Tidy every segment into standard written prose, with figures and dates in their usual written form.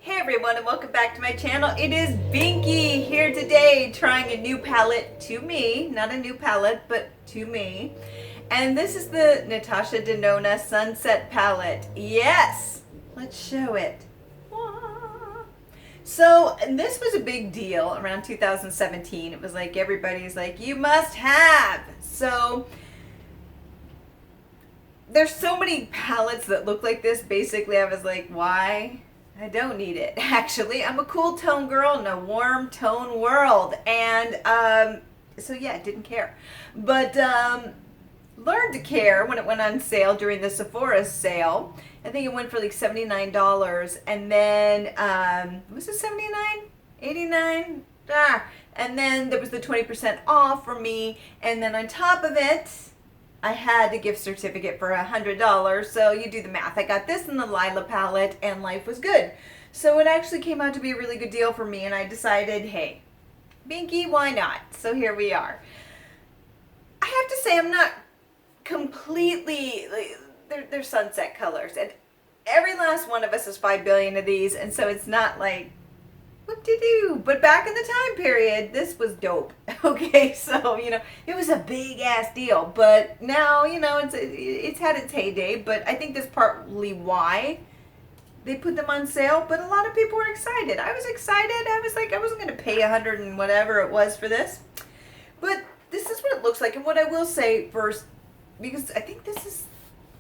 Hey everyone, and welcome back to my channel. It is Binky here today trying a new palette to me. Not a new palette, but to me. And this is the Natasha Denona Sunset palette. Yes! Let's show it. So this was a big deal around 2017. It was like everybody's like, you must have. So there's so many palettes that look like this. Basically, I was like, why? I don't need it. Actually, I'm a cool tone girl in a warm tone world. And so yeah, I didn't care. But learned to care when it went on sale during the Sephora sale. I think it went for like $79. And then, was it 79? 89? And then there was the 20% off for me. And then on top of it, I had a gift certificate for $100, so you do the math. I got this in the Lila palette, and life was good. So it actually came out to be a really good deal for me, and I decided, hey, Binky, why not? So here we are. I have to say, I'm not completely, they're sunset colors, and every last one of us has 5 billion of these, and so it's not like, what-de-do? But back in the time period, this was dope. Okay, so, you know, it was a big-ass deal. But now, you know, it's had its heyday. But I think that's partly why they put them on sale. But a lot of people were excited. I was excited. I was like, I wasn't going to pay 100 and whatever it was for this. But this is what it looks like. And what I will say first, because I think this is...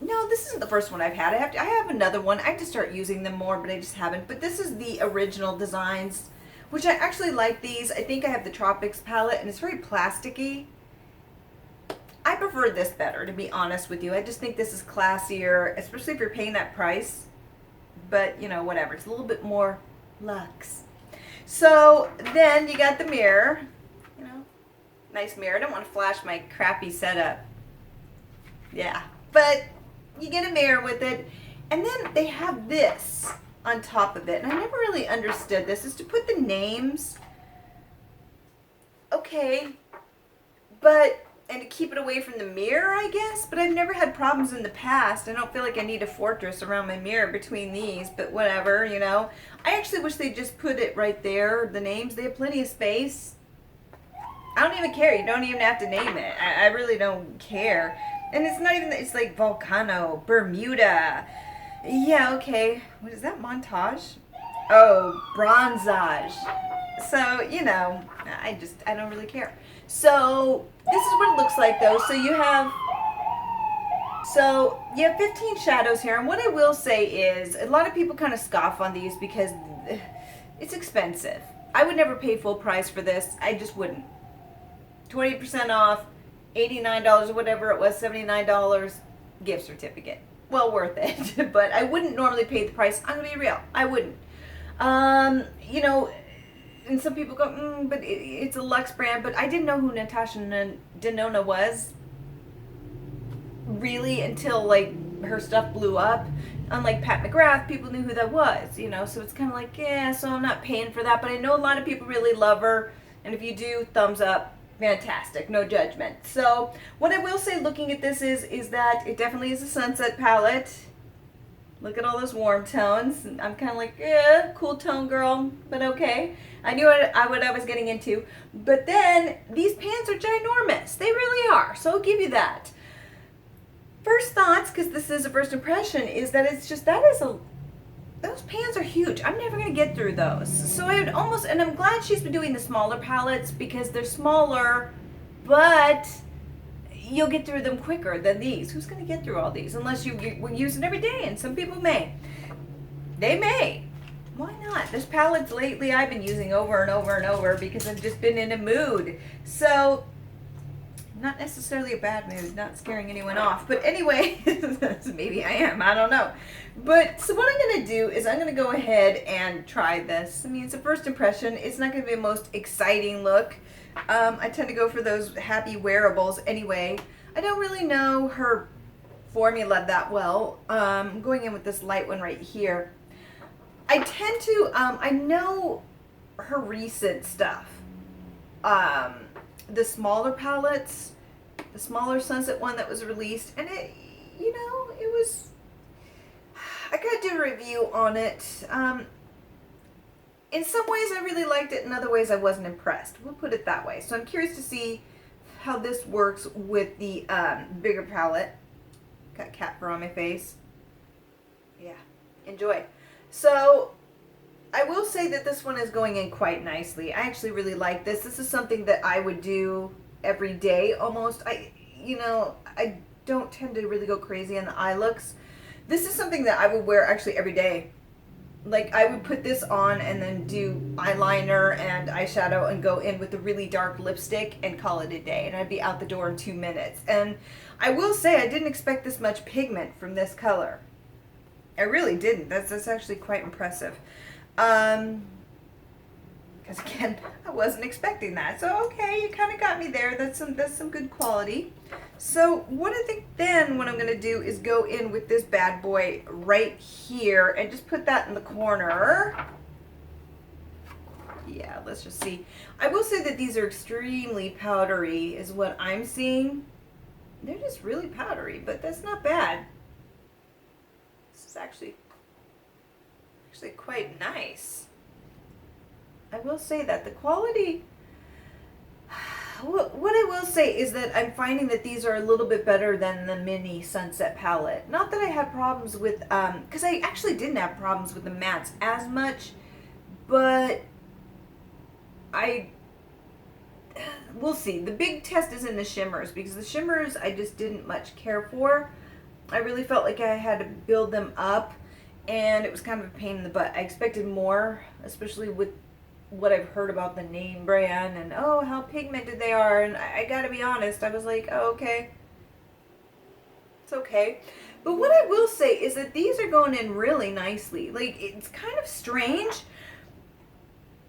No, this isn't the first one I've had. I have another one. I have to start using them more, but I just haven't. But this is the original designs, which I actually like these. I think I have the Tropics palette, and it's very plasticky. I prefer this better, to be honest with you. I just think this is classier, especially if you're paying that price. But, you know, whatever. It's a little bit more luxe. So, then you got the mirror. You know, nice mirror. I don't want to flash my crappy setup. Yeah, but... you get a mirror with it, and then they have this on top of it, and I never really understood this, is to put the names, okay, but, and to keep it away from the mirror, I guess, but I've never had problems in the past. I don't feel like I need a fortress around my mirror between these, but whatever, you know. I actually wish they'd just put it right there, the names. They have plenty of space. I don't even care. You don't even have to name it. I really don't care. And it's not even, it's like Volcano, Bermuda. Yeah, okay. What is that, montage? Oh, bronzage. So, you know, I don't really care. So, this is what it looks like though. So you have 15 shadows here. And what I will say is, a lot of people kind of scoff on these because it's expensive. I would never pay full price for this. I just wouldn't. 20% off. $89 or whatever it was, $79 gift certificate. Well worth it. But I wouldn't normally pay the price. I'm going to be real. I wouldn't. You know, and some people go, but it's a luxe brand. But I didn't know who Natasha Denona was really until, like, her stuff blew up. Unlike Pat McGrath, people knew who that was, you know. So it's kind of like, yeah, so I'm not paying for that. But I know a lot of people really love her. And if you do, thumbs up. Fantastic, no judgment. So what I will say looking at this is that it definitely is a sunset palette. Look at all those warm tones. I'm kind of like, yeah, cool tone girl, but okay. I knew what I was getting into. But then these pants are ginormous. They really are. So I'll give you that. First thoughts, because this is a first impression, is that it's just, those pants are huge. I'm never going to get through those. So I would almost, and I'm glad she's been doing the smaller palettes because they're smaller, but you'll get through them quicker than these. Who's going to get through all these? Unless you use it every day, and some people may. They may. Why not? There's palettes lately I've been using over and over and over because I've just been in a mood. So, not necessarily a bad mood, not scaring anyone off. But anyway, maybe I am, I don't know. But, so what I'm going to do is I'm going to go ahead and try this. I mean, it's a first impression. It's not going to be the most exciting look. I tend to go for those happy wearables anyway. I don't really know her formula that well. I'm going in with this light one right here. I tend to, I know her recent stuff. The smaller palettes, the smaller sunset one that was released, and it, you know, it was, I gotta do a review on it. in some ways I really liked it, in other ways I wasn't impressed. We'll put it that way. So I'm curious to see how this works with the bigger palette. Got cat fur on my face. Yeah, enjoy. So I will say that this one is going in quite nicely. I actually really like this. This is something that I would do every day almost. I don't tend to really go crazy on the eye looks. This is something that I would wear actually every day. Like, I would put this on and then do eyeliner and eyeshadow and go in with a really dark lipstick and call it a day. And I'd be out the door in 2 minutes. And I will say I didn't expect this much pigment from this color. I really didn't. That's actually quite impressive. Because again, I wasn't expecting that. So okay, you kind of got me there. That's some good quality. So what I think then what I'm going to do is go in with this bad boy right here and just put that in the corner. Yeah, let's just see. I will say that these are extremely powdery is what I'm seeing. They're just really powdery, but that's not bad. This is actually quite nice. I will say that the quality, what I will say is that I'm finding that these are a little bit better than the mini Sunset palette. Not that I have problems with, because I actually didn't have problems with the mattes as much, but we'll see. The big test is in the shimmers, because the shimmers I just didn't much care for. I really felt like I had to build them up, and it was kind of a pain in the butt. I expected more, especially with what I've heard about the name brand and oh how pigmented they are, and I gotta be honest, I was like, oh okay, it's okay. But what I will say is that these are going in really nicely. Like, it's kind of strange,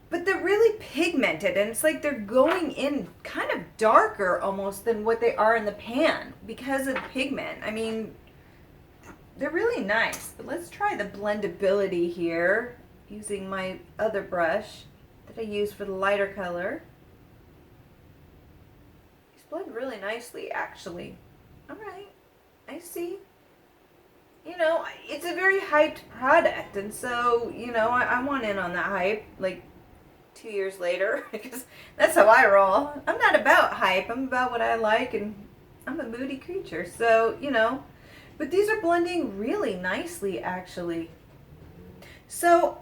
but they're really pigmented, and it's like they're going in kind of darker almost than what they are in the pan because of the pigment. I mean, they're really nice. But let's try the blendability here using my other brush that I use for the lighter color. These blend really nicely, actually. Alright, I see. You know, it's a very hyped product, and so, you know, I want in on that hype, like 2 years later, because that's how I roll. I'm not about hype, I'm about what I like, and I'm a moody creature, so, you know. But these are blending really nicely, actually. So,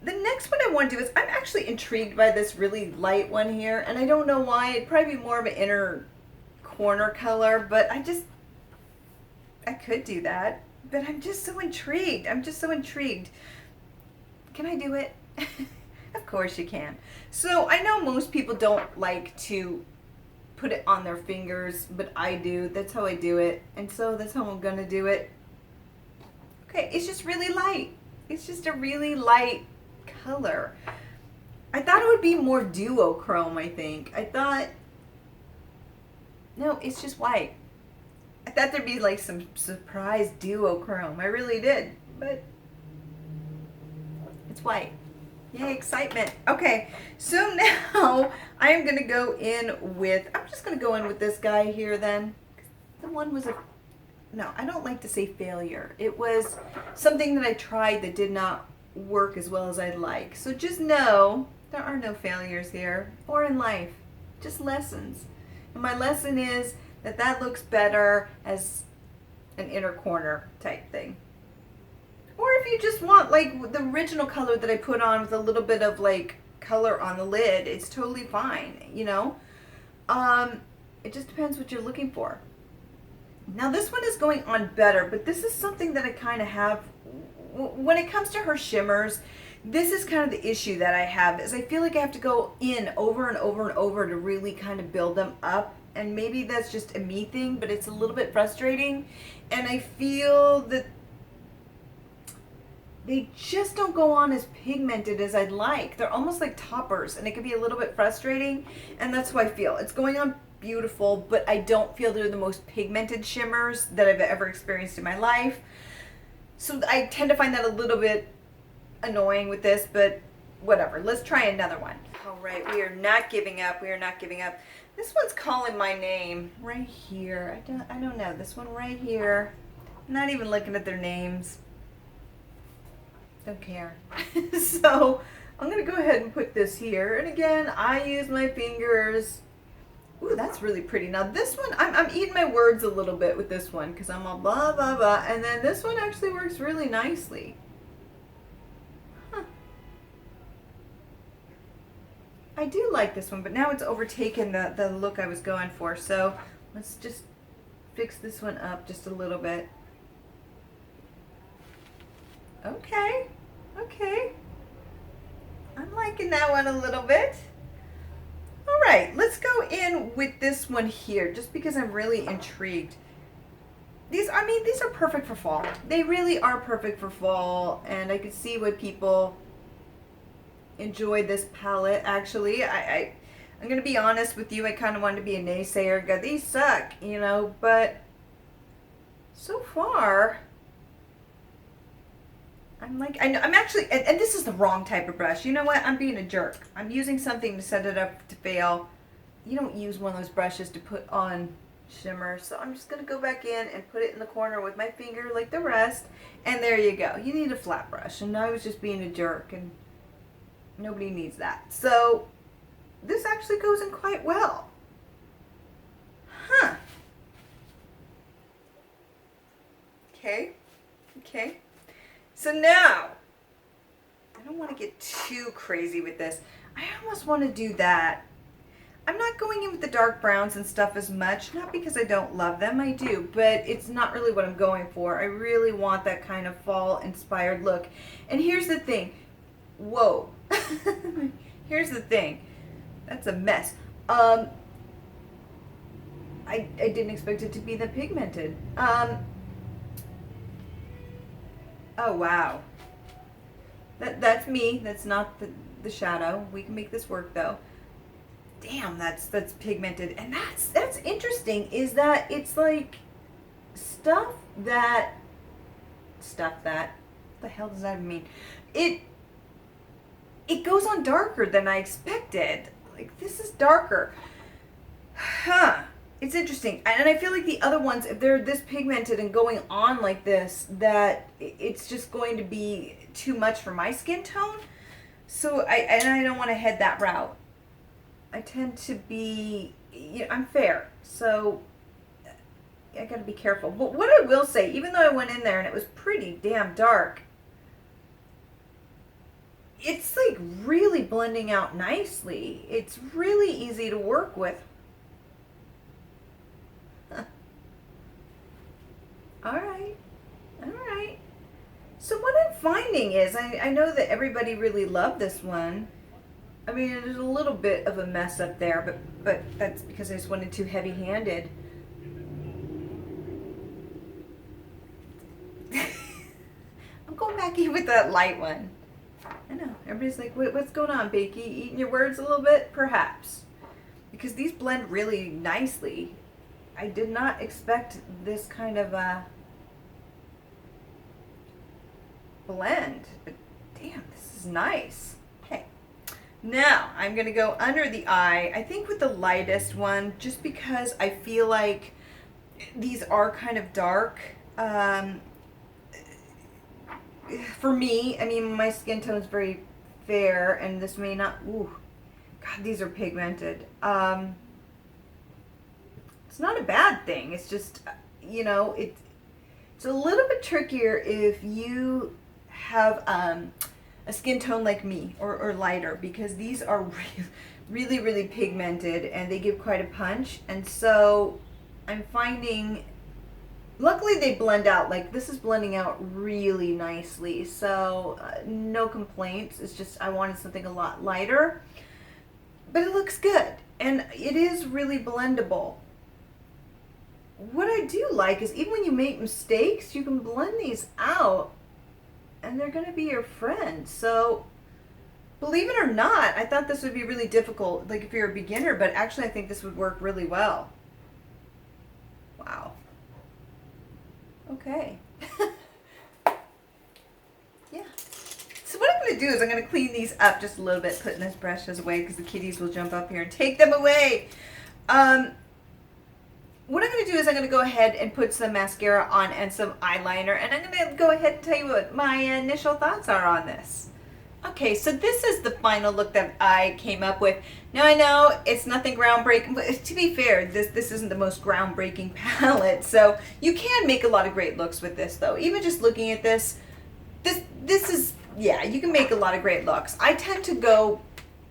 the next one I want to do is, I'm actually intrigued by this really light one here, and I don't know why. It'd probably be more of an inner corner color, but I could do that, but I'm just so intrigued. I'm just so intrigued. Can I do it? Of course you can. So I know most people don't like to put it on their fingers, but I do. That's how I do it, and so that's how I'm gonna do it. Okay, it's just really light. It's just a really light color. I thought it would be more duochrome, I think. I thought, no, it's just white. I thought there'd be like some surprise duochrome. I really did, but it's white. Yay, excitement. Okay, so now I am gonna go in with, I'm just gonna go in with this guy here then. The one was no, I don't like to say failure. It was something that I tried that did not work as well as I'd like. So just know there are no failures here or in life, just lessons. And my lesson is that looks better as an inner corner type thing. Or if you just want like the original color that I put on with a little bit of like color on the lid, it's totally fine, you know. It just depends what you're looking for. Now this one is going on better, but this is something that I kind of have when it comes to her shimmers. This is kind of the issue that I have, is I feel like I have to go in over and over and over to really kind of build them up. And maybe that's just a me thing, but it's a little bit frustrating. And I feel that they just don't go on as pigmented as I'd like. They're almost like toppers, and it can be a little bit frustrating. And that's how I feel. It's going on beautiful, but I don't feel they're the most pigmented shimmers that I've ever experienced in my life. So I tend to find that a little bit annoying with this, but whatever. Let's try another one. All right, we are not giving up. We are not giving up. This one's calling my name right here. I don't know. This one right here. I'm not even looking at their names. Don't care. So I'm going to go ahead and put this here. And again, I use my fingers. Ooh, that's really pretty. Now this one, I'm eating my words a little bit with this one because I'm all blah, blah, blah. And then this one actually works really nicely. Huh. I do like this one, but now it's overtaken the look I was going for. So let's just fix this one up just a little bit. Okay, okay. I'm liking that one a little bit. All right, let's go in with this one here, just because I'm really intrigued. These are perfect for fall. They really are perfect for fall, and I can see why people enjoy this palette. Actually, I'm gonna be honest with you. I kind of wanted to be a naysayer, go, these suck, you know, but so far, I'm actually, and this is the wrong type of brush. You know what? I'm being a jerk. I'm using something to set it up to fail. You don't use one of those brushes to put on shimmer. So I'm just going to go back in and put it in the corner with my finger like the rest. And there you go. You need a flat brush. And I was just being a jerk, and nobody needs that. So this actually goes in quite well. Huh. Okay. Okay. So now, I don't want to get too crazy with this. I almost want to do that. I'm not going in with the dark browns and stuff as much, not because I don't love them, I do, but it's not really what I'm going for. I really want that kind of fall inspired look. And here's the thing. Whoa. Here's the thing. That's a mess. I didn't expect it to be that pigmented. Oh, wow. That's me. That's not the shadow. We can make this work, though. Damn, that's pigmented. And that's interesting, is that it's like stuff that, what the hell does that even mean? It goes on darker than I expected. Like, this is darker. Huh. It's interesting. And I feel like the other ones, if they're this pigmented and going on like this, that it's just going to be too much for my skin tone. So I don't want to head that route. I tend to be, you know, I'm fair. So I got to be careful. But what I will say, even though I went in there and it was pretty damn dark, it's like really blending out nicely. It's really easy to work with. All right. So what I'm finding is, I know that everybody really loved this one. I mean, there's a little bit of a mess up there, but that's because I just went in too heavy-handed. I'm going back in with that light one. I know. Everybody's like, what's going on, Binky? Eating your words a little bit? Perhaps. Because these blend really nicely. I did not expect this kind of blend, but damn, this is nice. Okay, now I'm gonna go under the eye, I think with the lightest one, just because I feel like these are kind of dark. For me, I mean, my skin tone is very fair, and this may not, ooh, God, these are pigmented. It's not a bad thing. It's just, you know, it's a little bit trickier if you have a skin tone like me or lighter, because these are really, really pigmented and they give quite a punch. And so I'm finding, luckily they blend out. Like, this is blending out really nicely. So no complaints. It's just I wanted something a lot lighter, but it looks good and it is really blendable. What I do like is even when you make mistakes, you can blend these out and they're going to be your friend. So believe it or not, I thought this would be really difficult, like if you're a beginner, but actually I think this would work really well. Wow. Okay. Yeah. So what I'm going to do is I'm going to clean these up just a little bit, putting these brushes away because the kitties will jump up here and take them away. What I'm going to do is I'm going to go ahead and put some mascara on and some eyeliner, and I'm going to go ahead and tell you what my initial thoughts are on this. Okay, so this is the final look that I came up with. Now I know it's nothing groundbreaking, but to be fair, this isn't the most groundbreaking palette. So you can make a lot of great looks with this, though. Even just looking at this is, yeah, you can make a lot of great looks. I tend to go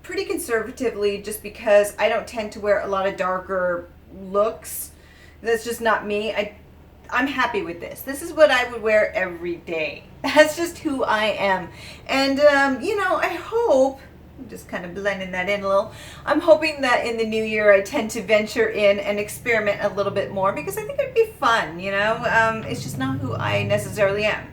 pretty conservatively just because I don't tend to wear a lot of darker looks. That's just not me. I'm happy with this. This is what I would wear every day. That's just who I am. And, you know, I hope, I'm just kind of blending that in a little, I'm hoping that in the new year I tend to venture in and experiment a little bit more because I think it'd be fun, you know? It's just not who I necessarily am.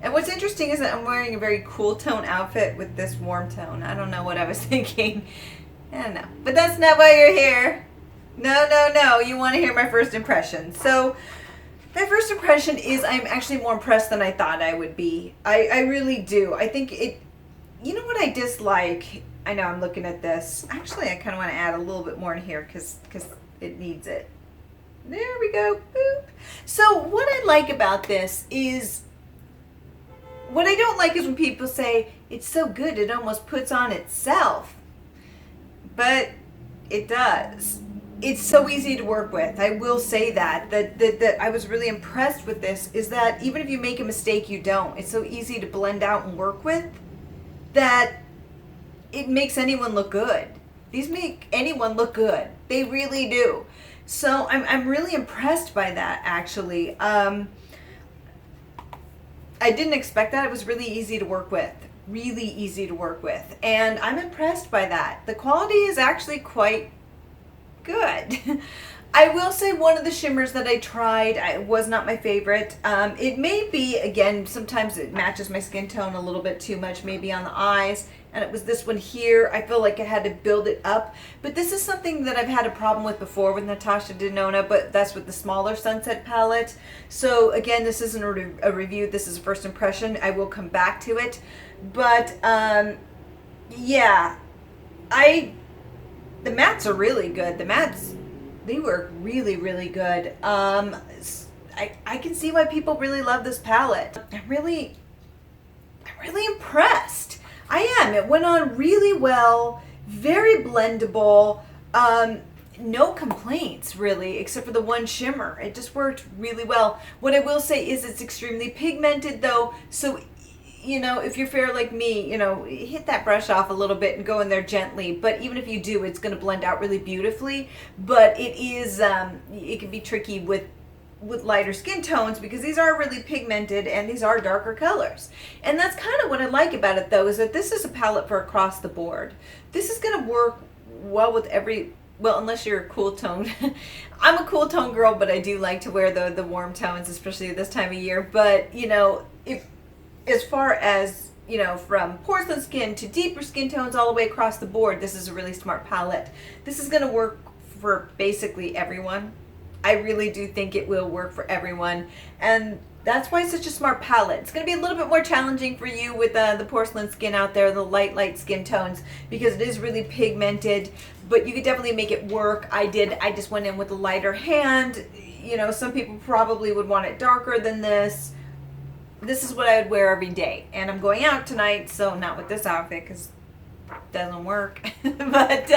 And what's interesting is that I'm wearing a very cool tone outfit with this warm tone. I don't know what I was thinking. I don't know. But that's not why you're here. No. You want to hear my first impression. So my first impression is I'm actually more impressed than I thought I would be. I really do. I think it, you know what I dislike? I know I'm looking at this. Actually, I kind of want to add a little bit more in here because it needs it. There we go. Boop. So what I like about this is, what I don't like is when people say, it's so good it almost puts on itself. But it does. It's so easy to work with. I will say that I was really impressed with this is that even if you make a mistake, you don't. It's so easy to blend out and work with that it makes anyone look good. These make anyone look good. They really do. So I'm really impressed by that, actually. I didn't expect that. It was really easy to work with. Really easy to work with. And I'm impressed by that. The quality is actually quite good. I will say one of the shimmers that I tried was not my favorite. It may be, again, sometimes it matches my skin tone a little bit too much, maybe on the eyes. And it was this one here. I feel like I had to build it up. But this is something that I've had a problem with before with Natasha Denona, but that's with the smaller Sunset palette. So again, this isn't a review. This is a first impression. I will come back to it. But yeah, the mattes are really good. The mattes, they work really, really good. I can see why people really love this palette. I'm really impressed. I am. It went on really well, very blendable, no complaints really, except for the one shimmer. It just worked really well. What I will say is it's extremely pigmented though, so you know, if you're fair like me, you know, hit that brush off a little bit and go in there gently. But even if you do, it's going to blend out really beautifully. But it is, it can be tricky with lighter skin tones because these are really pigmented and these are darker colors. And that's kind of what I like about it though, is that this is a palette for across the board. This is going to work well with well, unless you're a cool tone. I'm a cool tone girl, but I do like to wear the warm tones, especially this time of year. But, you know, as far as, you know, from porcelain skin to deeper skin tones all the way across the board, this is a really smart palette. This is going to work for basically everyone. I really do think it will work for everyone. And that's why it's such a smart palette. It's going to be a little bit more challenging for you with the porcelain skin out there, the light skin tones, because it is really pigmented. But you could definitely make it work. I just went in with a lighter hand. You know, some people probably would want it darker than this. This is what I would wear every day. And I'm going out tonight, so not with this outfit because it doesn't work. But,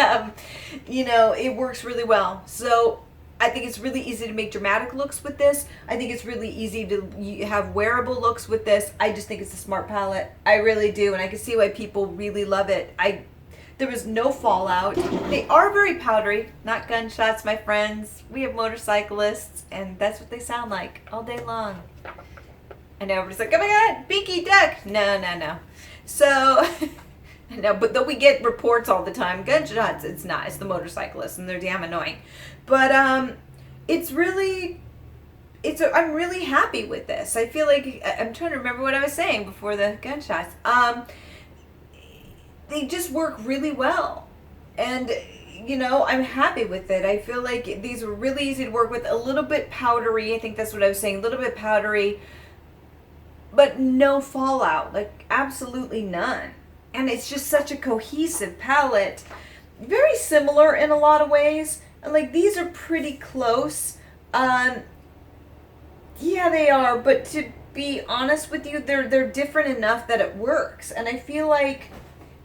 you know, it works really well. So I think it's really easy to make dramatic looks with this. I think it's really easy to have wearable looks with this. I just think it's a smart palette. I really do. And I can see why people really love it. There was no fallout. They are very powdery, not gunshots, my friends. We have motorcyclists, and that's what they sound like all day long. I know everybody's like, oh my God, Binky, duck. No. So, no, but though we get reports all the time, gunshots, it's not. It's the motorcyclists, and they're damn annoying. But I'm really happy with this. I feel like, I'm trying to remember what I was saying before the gunshots. They just work really well. And, you know, I'm happy with it. I feel like these were really easy to work with. A little bit powdery. I think that's what I was saying. A little bit powdery. But no fallout, like absolutely none. And it's just such a cohesive palette. Very similar in a lot of ways. Like these are pretty close. Yeah, they are. But to be honest with you, they're different enough that it works. And I feel like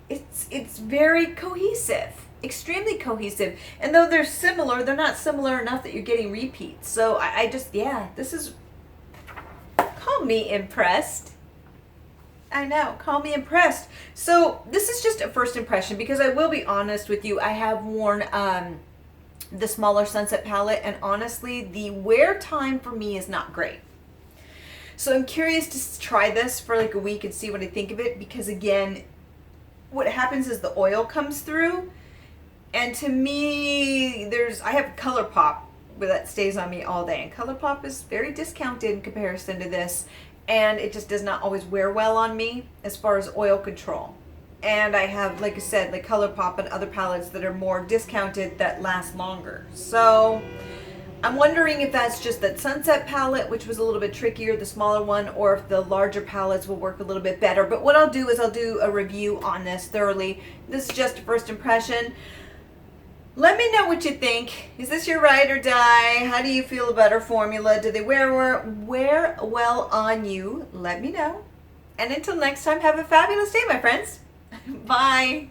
it's very cohesive, extremely cohesive. And though they're similar, they're not similar enough that you're getting repeats. So I just, yeah, this is, call me impressed. I know, call me impressed. So this is just a first impression, because I will be honest with you, I have worn the smaller Sunset palette, and honestly, the wear time for me is not great. So I'm curious to try this for like a week and see what I think of it, because again, what happens is the oil comes through, and to me, I have ColourPop that stays on me all day, and ColourPop is very discounted in comparison to this, and it just does not always wear well on me as far as oil control. And I have, like I said, like ColourPop and other palettes that are more discounted that last longer. So I'm wondering if that's just that Sunset palette, which was a little bit trickier, the smaller one, or if the larger palettes will work a little bit better. But what I'll do is I'll do a review on this thoroughly. This is just a first impression. Let me know what you think. Is this your ride or die? How do you feel about our formula? Do they wear well on you? Let me know. And until next time, have a fabulous day, my friends. Bye.